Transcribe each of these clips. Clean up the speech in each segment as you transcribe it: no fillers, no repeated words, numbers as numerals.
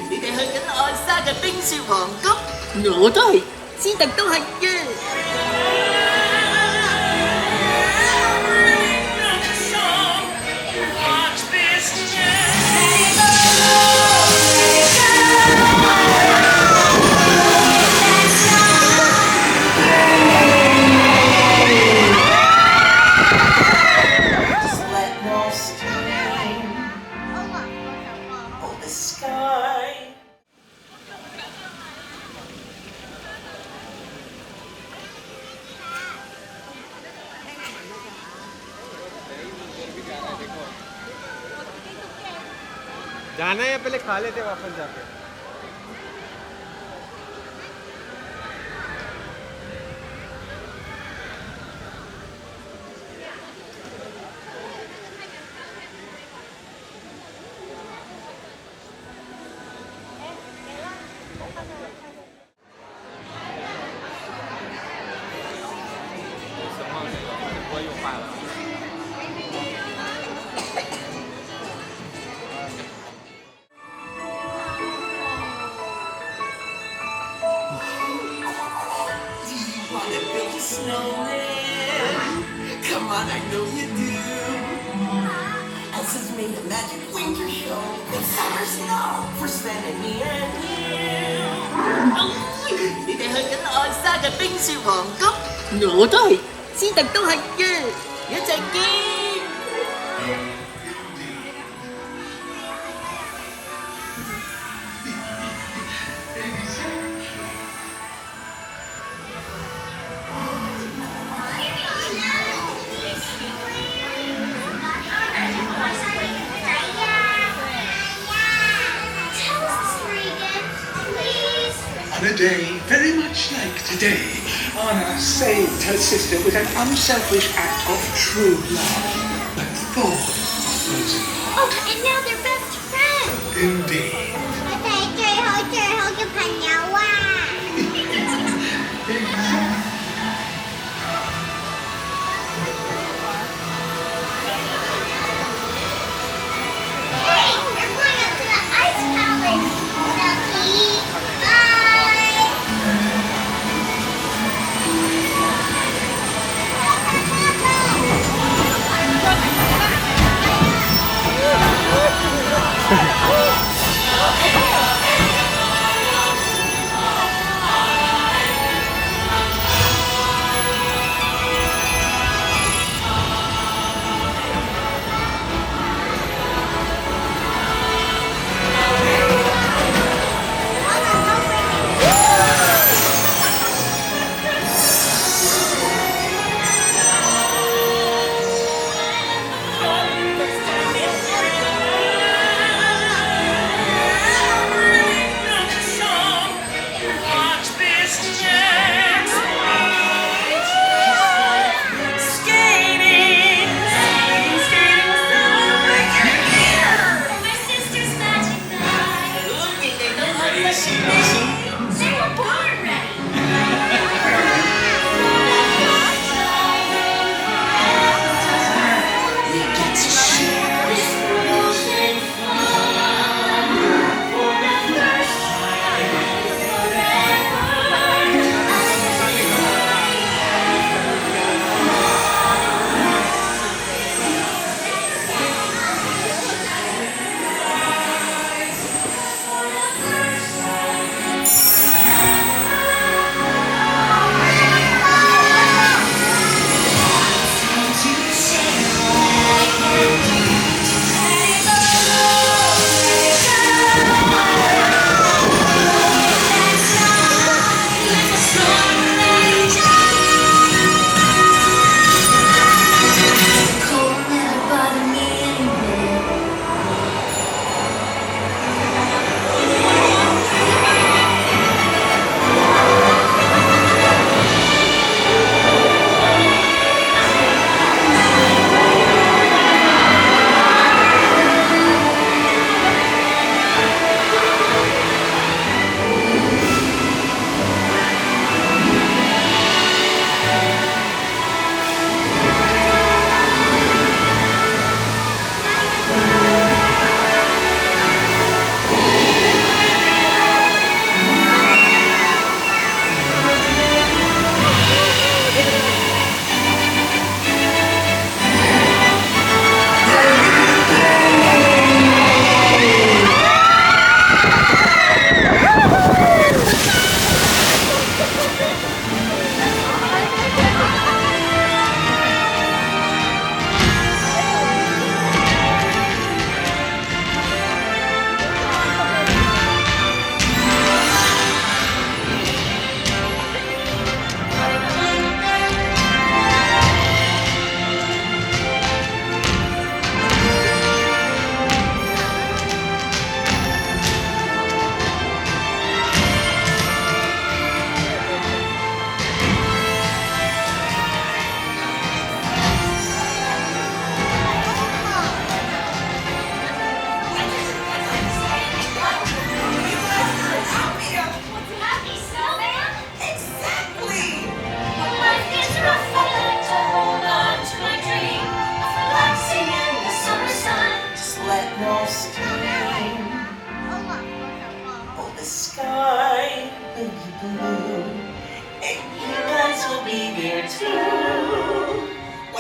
你哋去緊愛莎嘅冰雪皇宮，我都係，斯特都係嘅。जाना है या पहले खा लेते वापस जाके? Snowman, come on, I know you do. Elsa's made a magic winter show with summer snow for spending me and you. 你哋去緊愛莎嘅冰雪皇宮，我都係，斯特都係嘅，一陣見。On a day very much like today, Anna saved her sister with an unselfish act of true love, but full of frozen heart. Oh, and now they're best friends. Indeed. 我哋最好嘅朋友啊！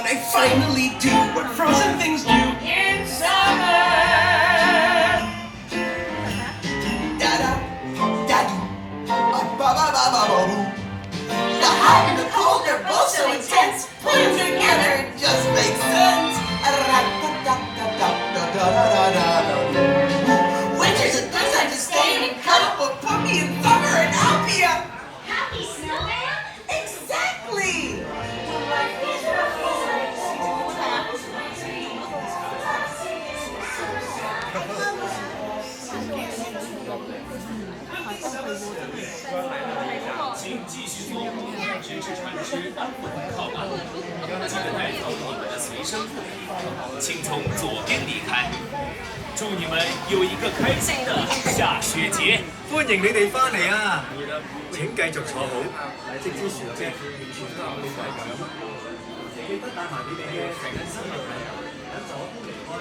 I finally do what frozen things do in summer. Da da da do. Ba ba ba ba ba boo. The hot and the cold, they're both so intense. Put them together, it just makes sense. Winter's a good time to stay in and cuddle, but put me in summer and I'll be a Happy snowman? exactly.请从左边离开。祝你们有一個開心的下雪節。歡迎你哋翻嚟啊！請繼續坐好。即支薯啫，記得帶埋你哋嘅成人生物嚟啊！左邊離開。